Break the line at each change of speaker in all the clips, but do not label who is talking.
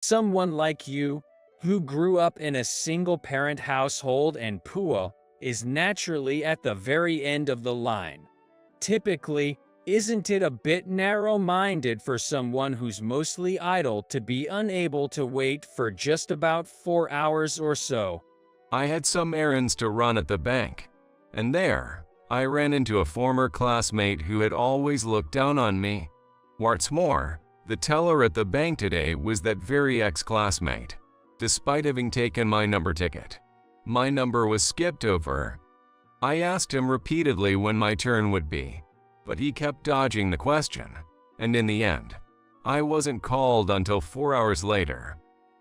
Someone like you, who grew up in a single-parent household and poor, is naturally at the very end of the line. Typically, isn't it a bit narrow-minded for someone who's mostly idle to be unable to wait for just about 4 hours or so?
I had some errands to run at the bank, and there, I ran into a former classmate who had always looked down on me. What's more, the teller at the bank today was that very ex-classmate. Despite having taken my number ticket, my number was skipped over. I asked him repeatedly when my turn would be, but he kept dodging the question, and in the end, I wasn't called until 4 hours later.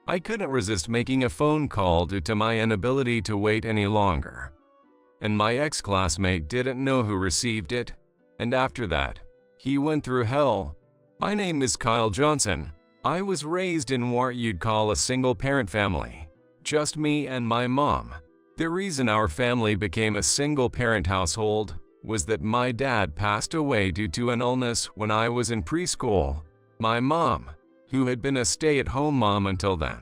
I couldn't resist making a phone call due to my inability to wait any longer. And my ex-classmate didn't know who received it, and after that, he went through hell. My name is Kyle Johnson. I was raised in what you'd call a single-parent family, just me and my mom. The reason our family became a single-parent household was that my dad passed away due to an illness when I was in preschool. My mom, who had been a stay-at-home mom until then,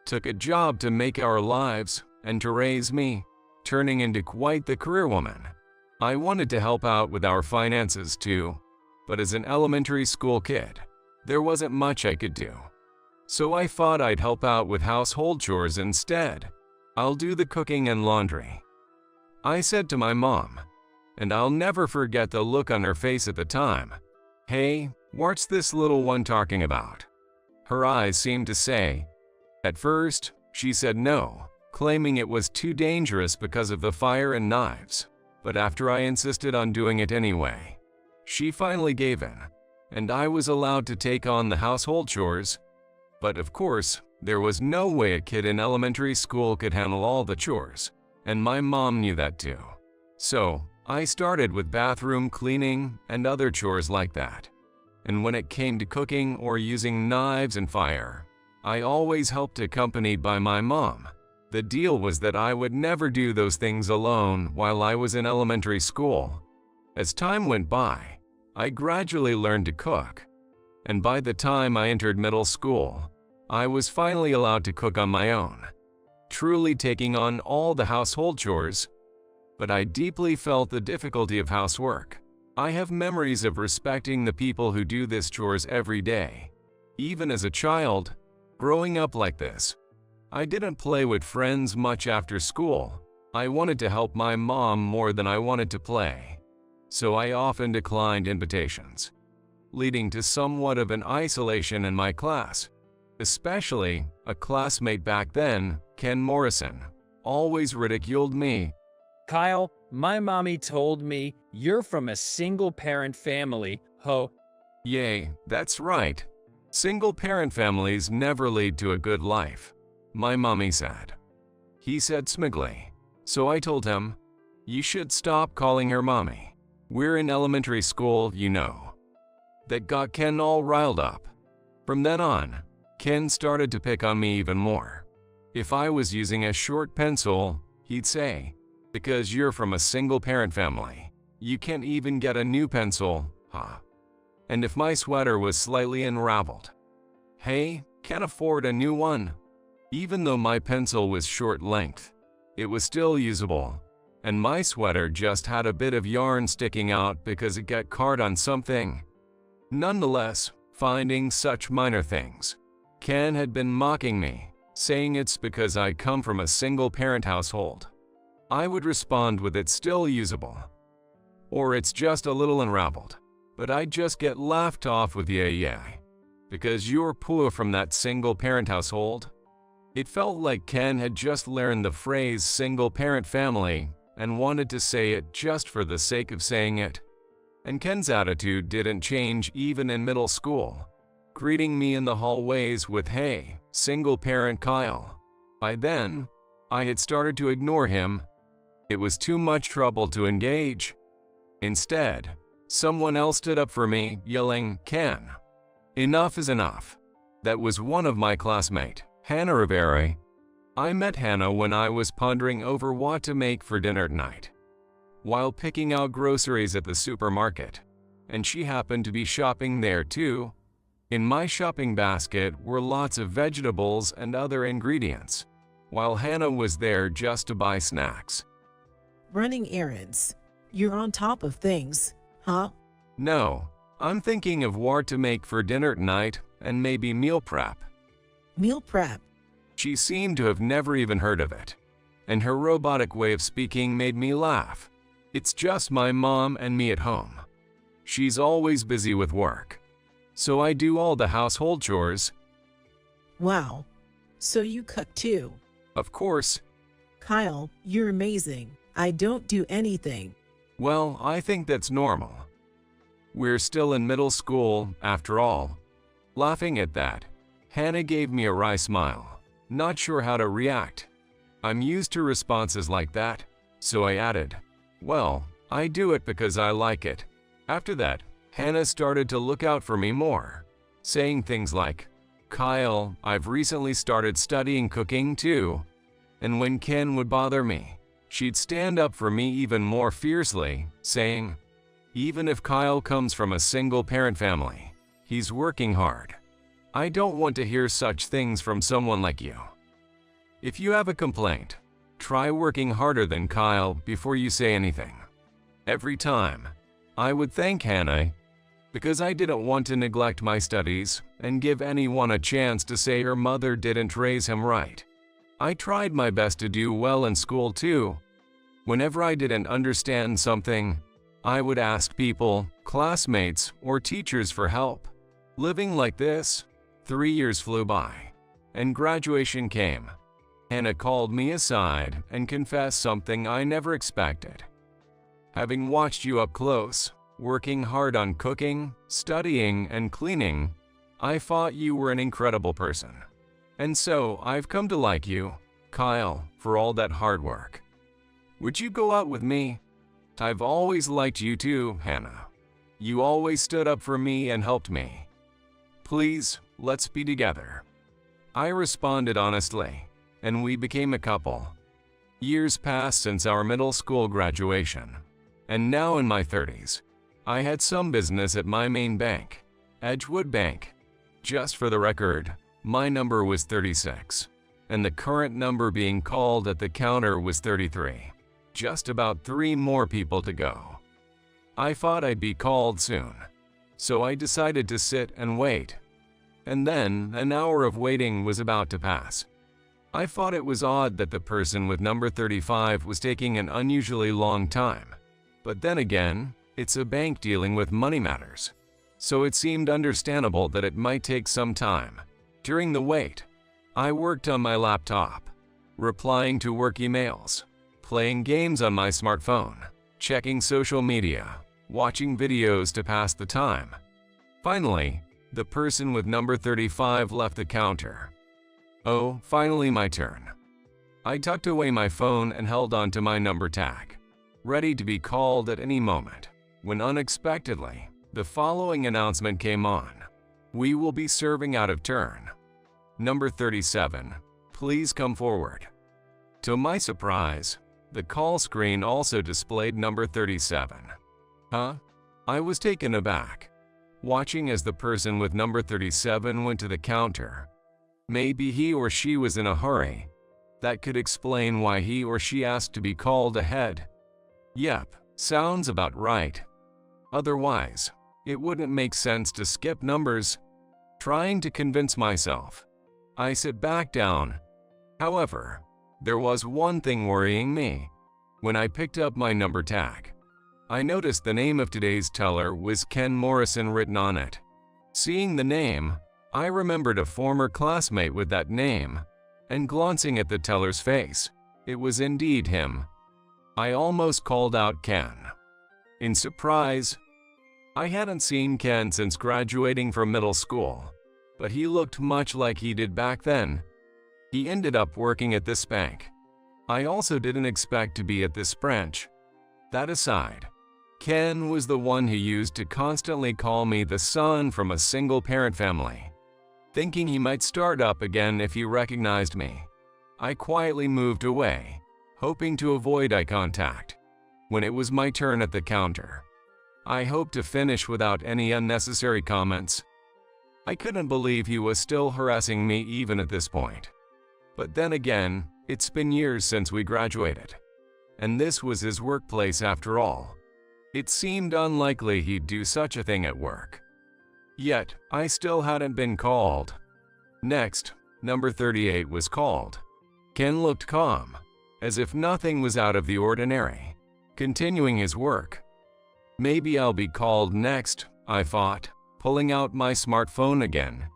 took a job to make our lives and to raise me, turning into quite the career woman. I wanted to help out with our finances too, but as an elementary school kid, there wasn't much I could do. So I thought I'd help out with household chores instead. I'll do the cooking and laundry, I said to my mom, and I'll never forget the look on her face at the time. Hey, what's this little one talking about? Her eyes seemed to say. At first, she said no, claiming it was too dangerous because of the fire and knives, but after I insisted on doing it anyway, she finally gave in, and I was allowed to take on the household chores. But of course, there was no way a kid in elementary school could handle all the chores, and my mom knew that too. So, I started with bathroom cleaning and other chores like that. And when it came to cooking or using knives and fire, I always helped accompanied by my mom. The deal was that I would never do those things alone while I was in elementary school. As time went by, I gradually learned to cook, and by the time I entered middle school, I was finally allowed to cook on my own, truly taking on all the household chores. But I deeply felt the difficulty of housework. I have memories of respecting the people who do this chores every day. Even as a child, growing up like this, I didn't play with friends much after school. I wanted to help my mom more than I wanted to play, so I often declined invitations, leading to somewhat of an isolation in my class. Especially, a classmate back then, Ken Morrison, always ridiculed me.
Kyle, my mommy told me you're from a single-parent family, ho.
Yay, that's right. Single-parent families never lead to a good life, my mommy said. He said smugly. So I told him, you should stop calling her mommy. We're in elementary school, you know. That got Ken all riled up. From then on, Ken started to pick on me even more. If I was using a short pencil, he'd say, because you're from a single-parent family, you can't even get a new pencil, huh? And if my sweater was slightly unraveled, hey, can't afford a new one. Even though my pencil was short length, it was still usable, and my sweater just had a bit of yarn sticking out because it got caught on something. Nonetheless, finding such minor things, Ken had been mocking me, saying it's because I come from a single-parent household. I would respond with it's still usable, or it's just a little unraveled, but I'd just get laughed off with yeah, because you're poor from that single-parent household. It felt like Ken had just learned the phrase single-parent family and wanted to say it just for the sake of saying it. And Ken's attitude didn't change even in middle school, greeting me in the hallways with hey, single-parent Kyle. By then, I had started to ignore him. It was too much trouble to engage. Instead, someone else stood up for me, yelling, Ken, enough is enough. That was one of my classmates, Hannah Rivera. I met Hannah when I was pondering over what to make for dinner tonight, while picking out groceries at the supermarket, and she happened to be shopping there too. In my shopping basket were lots of vegetables and other ingredients, while Hannah was there just to buy snacks.
Running errands. You're on top of things, huh?
No, I'm thinking of what to make for dinner tonight and maybe meal prep.
Meal prep.
She seemed to have never even heard of it, and her robotic way of speaking made me laugh. It's just my mom and me at home. She's always busy with work, so I do all the household chores.
Wow. So you cook too?
Of course.
Kyle, you're amazing. I don't do anything.
Well, I think that's normal. We're still in middle school, after all. Laughing at that, Hannah gave me a wry smile, not sure how to react. I'm used to responses like that, so I added, "Well, I do it because I like it." After that, Hannah started to look out for me more, saying things like, "Kyle, I've recently started studying cooking too." And when Ken would bother me, she'd stand up for me even more fiercely, saying, "Even if Kyle comes from a single-parent family, he's working hard. I don't want to hear such things from someone like you. If you have a complaint, try working harder than Kyle before you say anything." Every time, I would thank Hannah because I didn't want to neglect my studies and give anyone a chance to say her mother didn't raise him right. I tried my best to do well in school too. Whenever I didn't understand something, I would ask people, classmates, or teachers for help. Living like this, 3 years flew by, and graduation came. Hannah called me aside and confessed something I never expected. "Having watched you up close, working hard on cooking, studying, and cleaning, I thought you were an incredible person. And so I've come to like you, Kyle, for all that hard work. Would you go out with me? I've always liked you too, Hannah. You always stood up for me and helped me. Please, let's be together." I responded honestly, and we became a couple. Years passed since our middle school graduation, and now in my 30s, I had some business at my main bank, Edgewood Bank. Just for the record, my number was 36, and the current number being called at the counter was 33. Just about 3 more people to go. I thought I'd be called soon, so I decided to sit and wait. And then an hour of waiting was about to pass. I thought it was odd that the person with number 35 was taking an unusually long time. But then again, it's a bank dealing with money matters, so it seemed understandable that it might take some time. During the wait, I worked on my laptop, replying to work emails, playing games on my smartphone, checking social media, watching videos to pass the time. Finally, the person with number 35 left the counter. Oh, finally my turn. I tucked away my phone and held onto my number tag, ready to be called at any moment, when unexpectedly, the following announcement came on. "We will be serving out of turn. Number 37, please come forward." To my surprise, the call screen also displayed number 37. Huh? I was taken aback, watching as the person with number 37 went to the counter. Maybe he or she was in a hurry. That could explain why he or she asked to be called ahead. Yep, sounds about right. Otherwise, it wouldn't make sense to skip numbers. Trying to convince myself, I sit back down. However, there was one thing worrying me. When I picked up my number tag, I noticed the name of today's teller was Ken Morrison written on it. Seeing the name, I remembered a former classmate with that name, and glancing at the teller's face, it was indeed him. I almost called out Ken. In surprise, I hadn't seen Ken since graduating from middle school, but he looked much like he did back then. He ended up working at this bank. I also didn't expect to be at this branch. That aside, Ken was the one who used to constantly call me the son from a single-parent family. Thinking he might start up again if he recognized me, I quietly moved away, hoping to avoid eye contact. When it was my turn at the counter, I hoped to finish without any unnecessary comments. I couldn't believe he was still harassing me even at this point. But then again, it's been years since we graduated. And this was his workplace after all. It seemed unlikely he'd do such a thing at work. Yet, I still hadn't been called. Next, number 38 was called. Ken looked calm, as if nothing was out of the ordinary, continuing his work. Maybe I'll be called next, I thought, pulling out my smartphone again.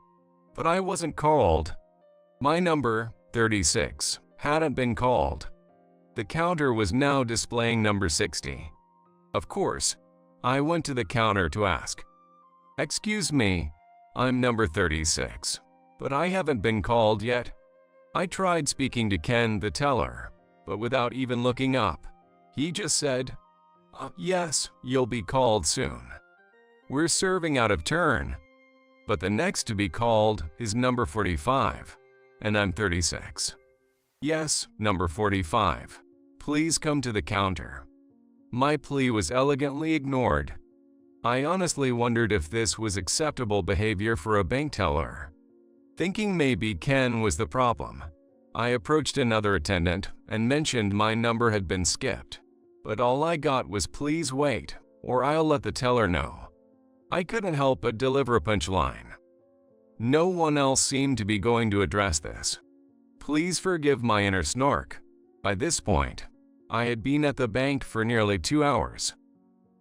But I wasn't called. My number, 36, hadn't been called. The counter was now displaying number 60. Of course, I went to the counter to ask, "Excuse me, I'm number 36, but I haven't been called yet." I tried speaking to Ken, the teller, but without even looking up. He just said, "Yes, you'll be called soon. We're serving out of turn." But the next to be called is number 45, and I'm 36. "Yes, number 45. Please come to the counter." My plea was elegantly ignored. I honestly wondered if this was acceptable behavior for a bank teller. Thinking maybe Ken was the problem, I approached another attendant and mentioned my number had been skipped. But all I got was "Please wait, or I'll let the teller know." I couldn't help but deliver a punchline. No one else seemed to be going to address this. Please forgive my inner snark. By this point, I had been at the bank for nearly 2 hours.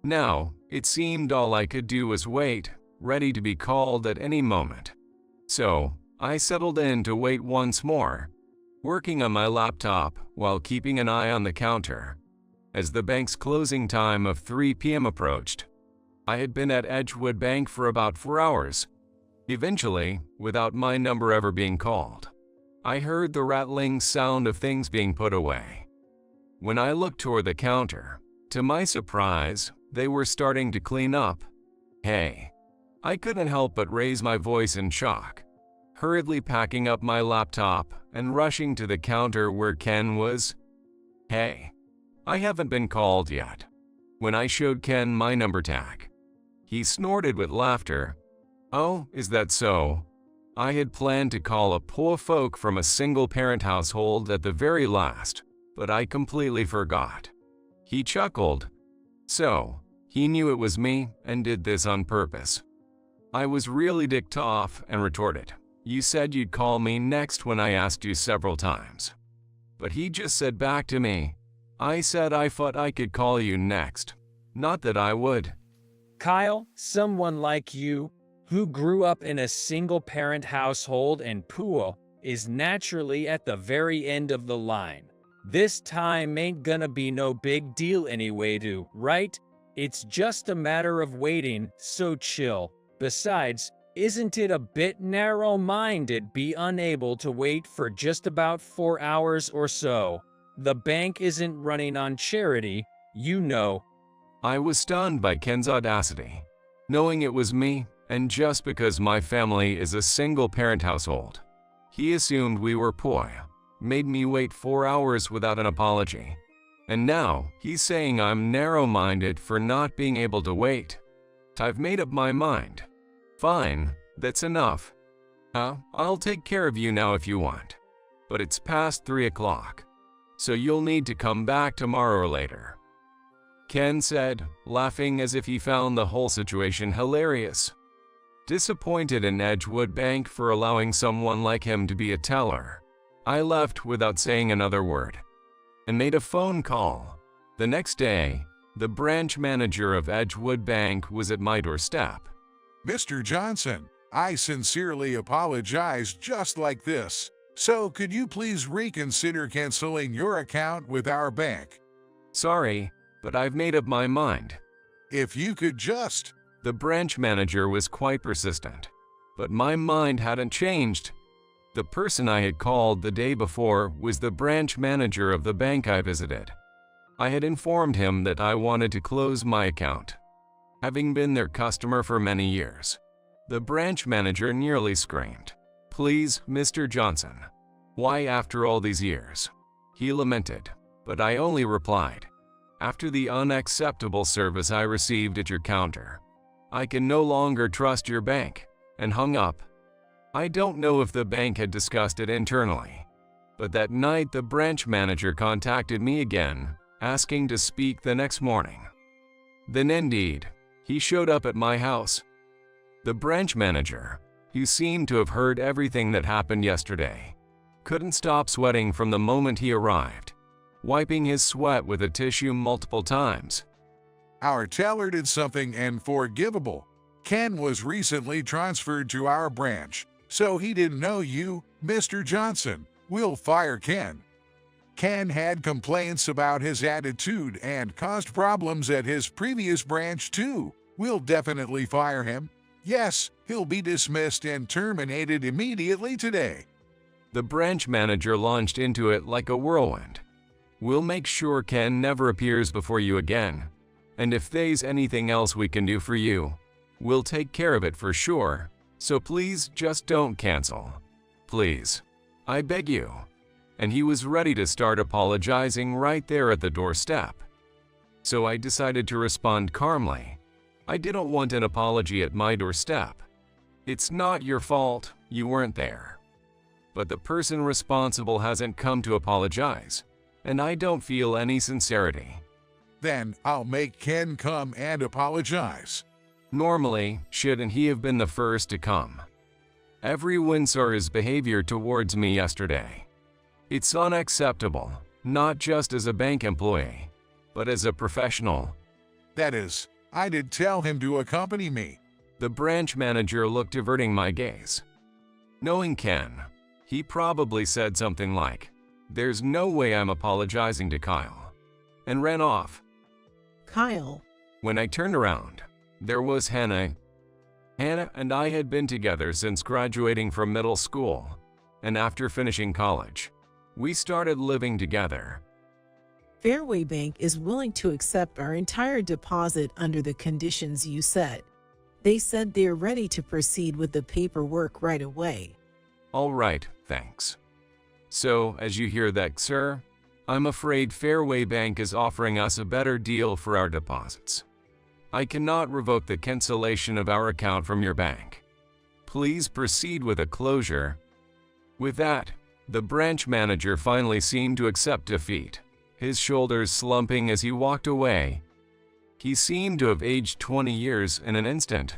Now, it seemed all I could do was wait, ready to be called at any moment. So, I settled in to wait once more, working on my laptop while keeping an eye on the counter. As the bank's closing time of 3 p.m. approached, I had been at Edgewood Bank for about 4 hours. Eventually, without my number ever being called, I heard the rattling sound of things being put away. When I looked toward the counter, to my surprise, they were starting to clean up. "Hey." I couldn't help but raise my voice in shock, hurriedly packing up my laptop and rushing to the counter where Ken was. "Hey, I haven't been called yet." When I showed Ken my number tag, he snorted with laughter. "Oh, is that so?" I had planned to call a poor folk from a single-parent household at the very last, but I completely forgot. He chuckled. So, he knew it was me and did this on purpose. I was really ticked off and retorted, "You said you'd call me next when I asked you several times." But he just said back to me, "I said I thought I could call you next, not that I would."
Kyle, someone like you, who grew up in a single-parent household and poor, is naturally at the very end of the line. This time ain't gonna be no big deal anyway, right? It's just a matter of waiting, so chill. Besides, isn't it a bit narrow-minded be unable to wait for just about 4 hours or so? The bank isn't running on charity, you know.
I was stunned by Ken's audacity, knowing it was me, and just because my family is a single-parent household. He assumed we were poor, made me wait 4 hours without an apology. And now, he's saying I'm narrow-minded for not being able to wait. I've made up my mind. Fine, that's enough. I'll take care of you now if you want. But it's past 3 o'clock, so you'll need to come back tomorrow or later. Ken said, laughing as if he found the whole situation hilarious. Disappointed in Edgewood Bank for allowing someone like him to be a teller, I left without saying another word and made a phone call. The next day, the branch manager of Edgewood Bank was at my doorstep.
"Mr. Johnson, I sincerely apologize just like this. So could you please reconsider canceling your account with our bank?"
"Sorry, but I've made up my mind."
"If you could just..."
The branch manager was quite persistent, but my mind hadn't changed. The person I had called the day before was the branch manager of the bank I visited. I had informed him that I wanted to close my account, having been their customer for many years. The branch manager nearly screamed, "Please, Mr. Johnson. Why after all these years?" He lamented, but I only replied, "After the unacceptable service I received at your counter, I can no longer trust your bank, and hung up. I don't know if the bank had discussed it internally, but that night the branch manager contacted me again, asking to speak the next morning. Then indeed, he showed up at my house. The branch manager, who seemed to have heard everything that happened yesterday, couldn't stop sweating from the moment he arrived, wiping his sweat with a tissue multiple times.
Our teller did something unforgivable. Ken was recently transferred to our branch, so he didn't know you, Mr. Johnson. We'll fire Ken. Ken had complaints about his attitude and caused problems at his previous branch too. We'll definitely fire him. Yes, he'll be dismissed and terminated immediately today.
The branch manager launched into it like a whirlwind. We'll make sure Ken never appears before you again. And if there's anything else we can do for you, we'll take care of it for sure. So please just don't cancel. Please. I beg you. And he was ready to start apologizing right there at the doorstep. So I decided to respond calmly. I didn't want an apology at my doorstep. It's not your fault, you weren't there. But the person responsible hasn't come to apologize, and I don't feel any sincerity.
Then I'll make Ken come and apologize.
Normally, shouldn't he have been the first to come? Everyone saw his behavior towards me yesterday. It's unacceptable, not just as a bank employee, but as a professional.
That is, I did tell him to accompany me.
The branch manager looked, averting my gaze. Knowing Ken, he probably said something like, "There's no way I'm apologizing to Kyle," and ran off.
Kyle.
When I turned around, there was Hannah. Hannah and I had been together since graduating from middle school, and after finishing college, we started living together.
Fairway Bank is willing to accept our entire deposit under the conditions you set. They said they're ready to proceed with the paperwork right away.
All right, thanks. So, as you hear that, sir, I'm afraid Fairway Bank is offering us a better deal for our deposits. I cannot revoke the cancellation of our account from your bank. Please proceed with a closure. With that, the branch manager finally seemed to accept defeat, his shoulders slumping as he walked away. He seemed to have aged 20 years in an instant,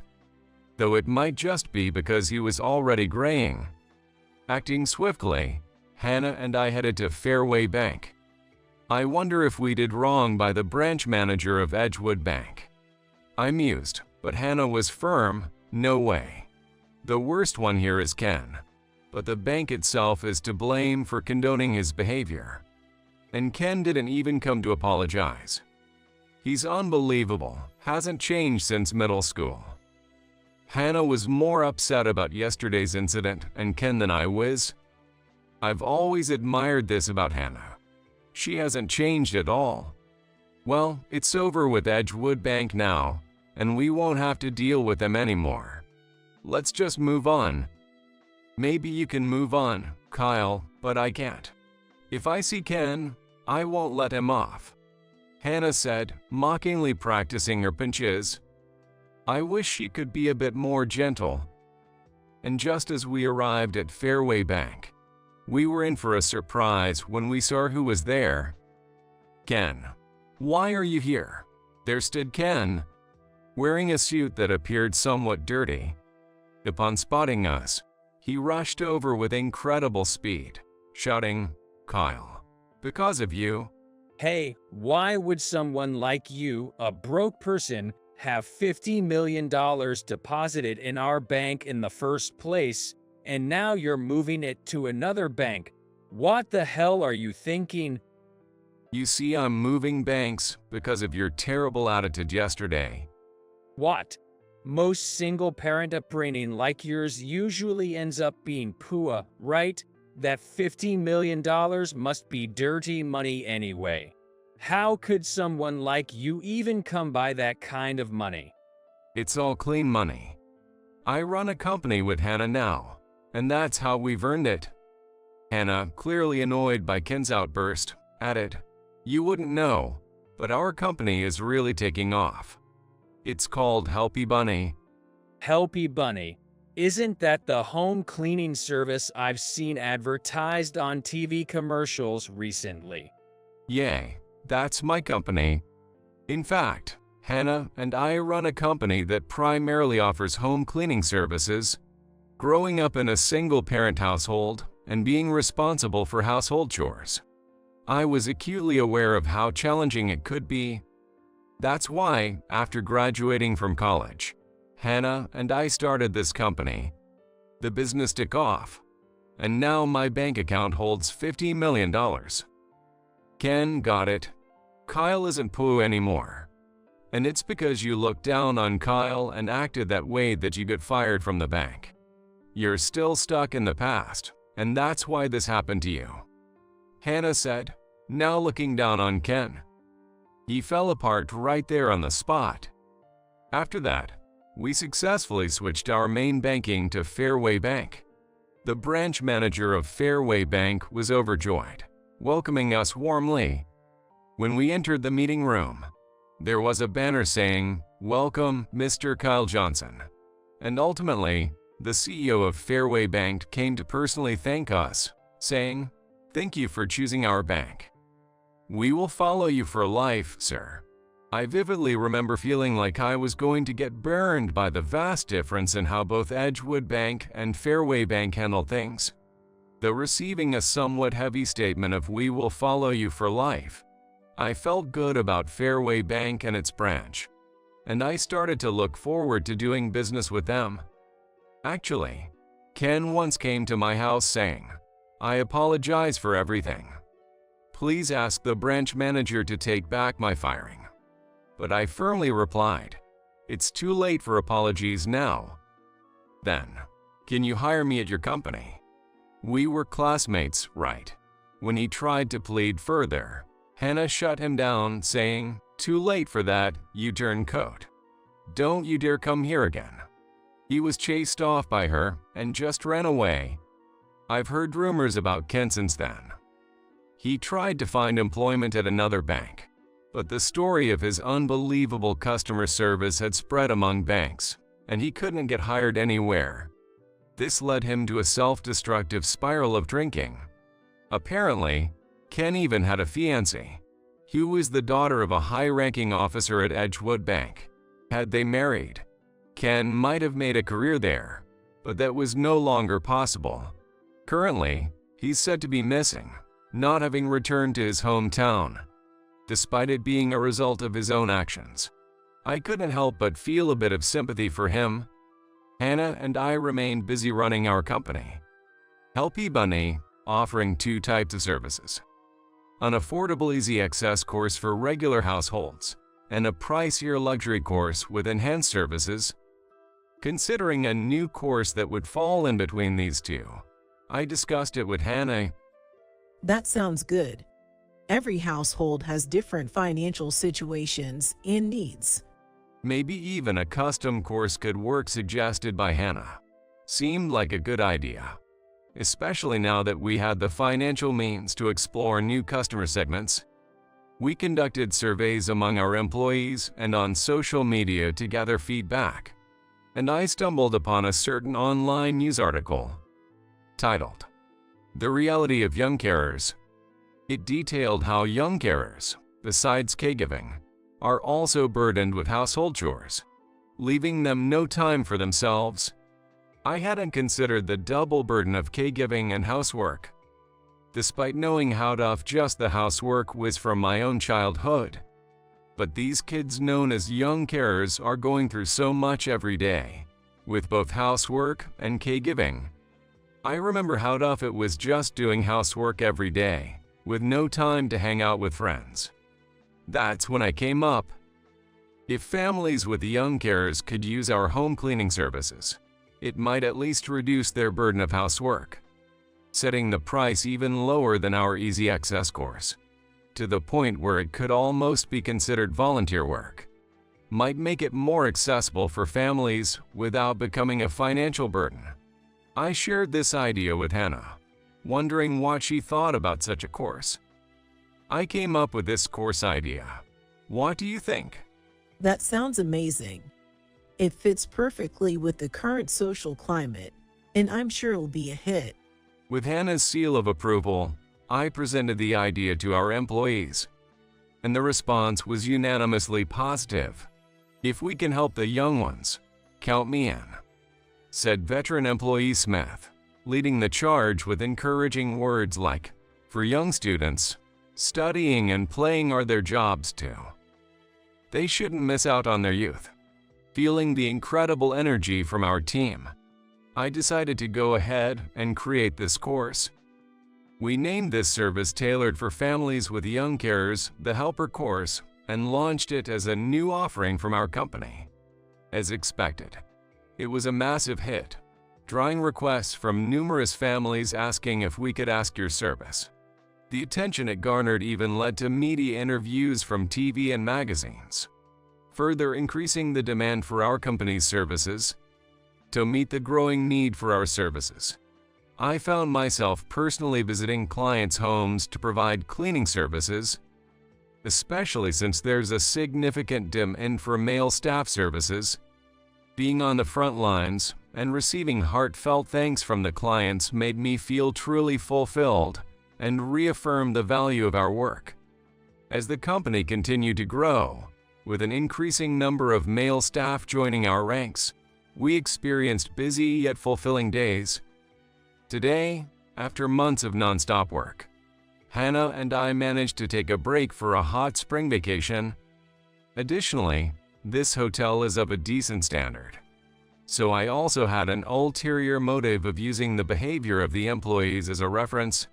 though it might just be because he was already graying. Acting swiftly, Hannah and I headed to Fairway Bank. I wonder if we did wrong by the branch manager of Edgewood Bank. I mused, but Hannah was firm, no way. The worst one here is Ken, but the bank itself is to blame for condoning his behavior. And Ken didn't even come to apologize. He's unbelievable, hasn't changed since middle school. Hannah was more upset about yesterday's incident and Ken than I was. I've always admired this about Hannah. She hasn't changed at all. Well, it's over with Edgewood Bank now, and we won't have to deal with them anymore. Let's just move on. Maybe you can move on, Kyle, but I can't. If I see Ken, I won't let him off. Hannah said, mockingly practicing her pinches. I wish she could be a bit more gentle. And just as we arrived at Fairway Bank, we were in for a surprise when we saw who was there. Ken. Why are you here? There stood Ken, wearing a suit that appeared somewhat dirty. Upon spotting us, he rushed over with incredible speed, shouting, "Kyle, because of you."
Hey, why would someone like you, a broke person, have $50 million deposited in our bank in the first place, and now you're moving it to another bank? What the hell are you thinking?
You see, I'm moving banks because of your terrible attitude yesterday.
What? Most single-parent upbringing like yours usually ends up being poor, right? That $50 million must be dirty money anyway. How could someone like you even come by that kind of money?
It's all clean money. I run a company with Hannah now, and that's how we've earned it. Hannah, clearly annoyed by Ken's outburst, added, "You wouldn't know, but our company is really taking off. It's called Helpy Bunny."
Helpy Bunny. Isn't that the home cleaning service I've seen advertised on TV commercials recently?
Yay, that's my company. In fact, Hannah and I run a company that primarily offers home cleaning services. Growing up in a single-parent household and being responsible for household chores, I was acutely aware of how challenging it could be. That's why, after graduating from college, Hannah and I started this company. The business took off, and now my bank account holds $50 million. Ken got it. Kyle isn't Pooh anymore. And it's because you looked down on Kyle and acted that way that you got fired from the bank. You're still stuck in the past, and that's why this happened to you. Hannah said, now looking down on Ken. He fell apart right there on the spot. After that, we successfully switched our main banking to Fairway Bank. The branch manager of Fairway Bank was overjoyed, welcoming us warmly. When we entered the meeting room, there was a banner saying, "Welcome, Mr. Kyle Johnson." And ultimately, the CEO of Fairway Bank came to personally thank us, saying, "Thank you for choosing our bank. We will follow you for life, sir." I vividly remember feeling like I was going to get burned by the vast difference in how both Edgewood Bank and Fairway Bank handled things. Though receiving a somewhat heavy statement of "we will follow you for life," I felt good about Fairway Bank and its branch, and I started to look forward to doing business with them. Actually, Ken once came to my house saying, "I apologize for everything. Please ask the branch manager to take back my firing." But I firmly replied, "It's too late for apologies now." Then, "Can you hire me at your company?" We were classmates, right? When he tried to plead further, Hannah shut him down, saying, "Too late for that, you turncoat. Don't you dare come here again." He was chased off by her and just ran away. I've heard rumors about Ken since then. He tried to find employment at another bank, but the story of his unbelievable customer service had spread among banks, and he couldn't get hired anywhere. This led him to a self-destructive spiral of drinking. Apparently, Ken even had a fiancée, who was the daughter of a high-ranking officer at Edgewood Bank. Had they married, Ken might have made a career there, but that was no longer possible. Currently, he's said to be missing, not having returned to his hometown, despite it being a result of his own actions. I couldn't help but feel a bit of sympathy for him. Hannah and I remained busy running our company, Helpy Bunny, offering two types of services: an affordable easy access course for regular households, and a pricier luxury course with enhanced services. Considering a new course that would fall in between these two, I discussed it with Hannah.
That sounds good. Every household has different financial situations and needs.
Maybe even a custom course could work, suggested by Hannah. Seemed like a good idea, especially now that we had the financial means to explore new customer segments. We conducted surveys among our employees and on social media to gather feedback, and I stumbled upon a certain online news article titled, "The Reality of Young Carers." It detailed how young carers, besides caregiving, are also burdened with household chores, leaving them no time for themselves. I hadn't considered the double burden of caregiving and housework. Despite knowing how tough just the housework was from my own childhood. But these kids known as young carers are going through so much every day, with both housework and caregiving. I remember how tough it was just doing housework every day, with no time to hang out with friends. That's when I came up. If families with young carers could use our home cleaning services, it might at least reduce their burden of housework, setting the price even lower than our easy access course, to the point where it could almost be considered volunteer work. Might make it more accessible for families without becoming a financial burden. I shared this idea with Hannah, wondering what she thought about such a course. I came up with this course idea. What do you think?
That sounds amazing. It fits perfectly with the current social climate, and I'm sure it'll be a hit.
With Hannah's seal of approval, I presented the idea to our employees, and the response was unanimously positive. "If we can help the young ones, count me in," said veteran employee Smith, leading the charge with encouraging words like, "For young students, studying and playing are their jobs too. They shouldn't miss out on their youth." Feeling the incredible energy from our team, I decided to go ahead and create this course. We named this service tailored for families with young carers the Helper Course and launched it as a new offering from our company. As expected, it was a massive hit, drawing requests from numerous families asking if we could ask your service. The attention it garnered even led to media interviews from TV and magazines, further increasing the demand for our company's services. To meet the growing need for our services, I found myself personally visiting clients' homes to provide cleaning services, especially since there's a significant demand for male staff services. Being on the front lines and receiving heartfelt thanks from the clients made me feel truly fulfilled and reaffirmed the value of our work. As the company continued to grow, with an increasing number of male staff joining our ranks, we experienced busy yet fulfilling days. Today, after months of non-stop work, Hannah and I managed to take a break for a hot spring vacation. Additionally, this hotel is of a decent standard, so I also had an ulterior motive of using the behavior of the employees as a reference,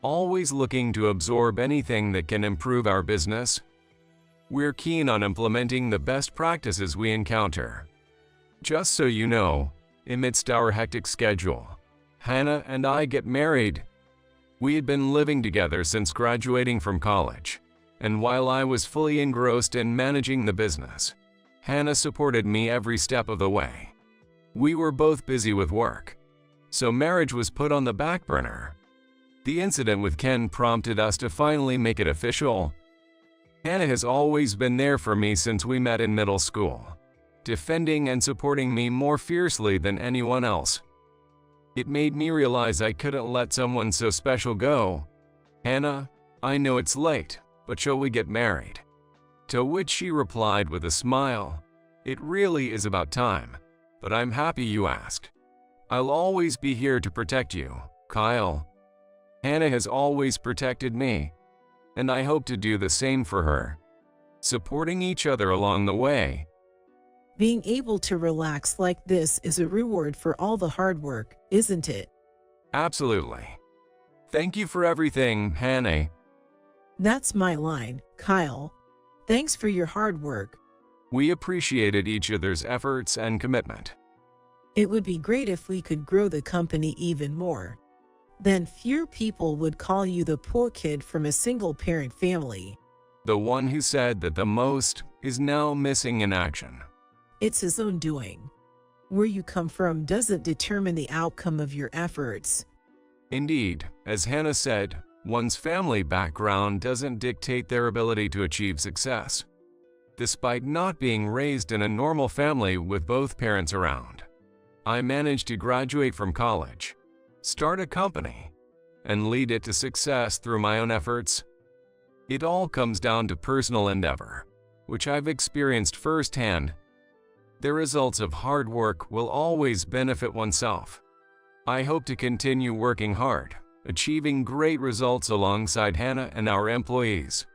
always looking to absorb anything that can improve our business. We're keen on implementing the best practices we encounter. Just so you know, amidst our hectic schedule, Hannah and I get married. We had been living together since graduating from college, and while I was fully engrossed in managing the business, Hannah supported me every step of the way. We were both busy with work, so marriage was put on the back burner. The incident with Ken prompted us to finally make it official. Hannah has always been there for me since we met in middle school, defending and supporting me more fiercely than anyone else. It made me realize I couldn't let someone so special go. "Hannah, I know it's late, but shall we get married?" To which she replied with a smile, "It really is about time, but I'm happy you asked. I'll always be here to protect you, Kyle." Hannah has always protected me, and I hope to do the same for her, supporting each other along the way.
Being able to relax like this is a reward for all the hard work, isn't it?
Absolutely. Thank you for everything, Hannah.
That's my line, Kyle. Thanks for your hard work.
We appreciated each other's efforts and commitment.
It would be great if we could grow the company even more. Then fewer people would call you the poor kid from a single-parent family.
The one who said that the most is now missing in action.
It's his own doing. Where you come from doesn't determine the outcome of your efforts.
Indeed, as Hannah said, one's family background doesn't dictate their ability to achieve success. Despite not being raised in a normal family with both parents around, I managed to graduate from college, start a company, and lead it to success through my own efforts. It all comes down to personal endeavor, which I've experienced firsthand. The results of hard work will always benefit oneself. I hope to continue working hard, achieving great results alongside Hannah and our employees.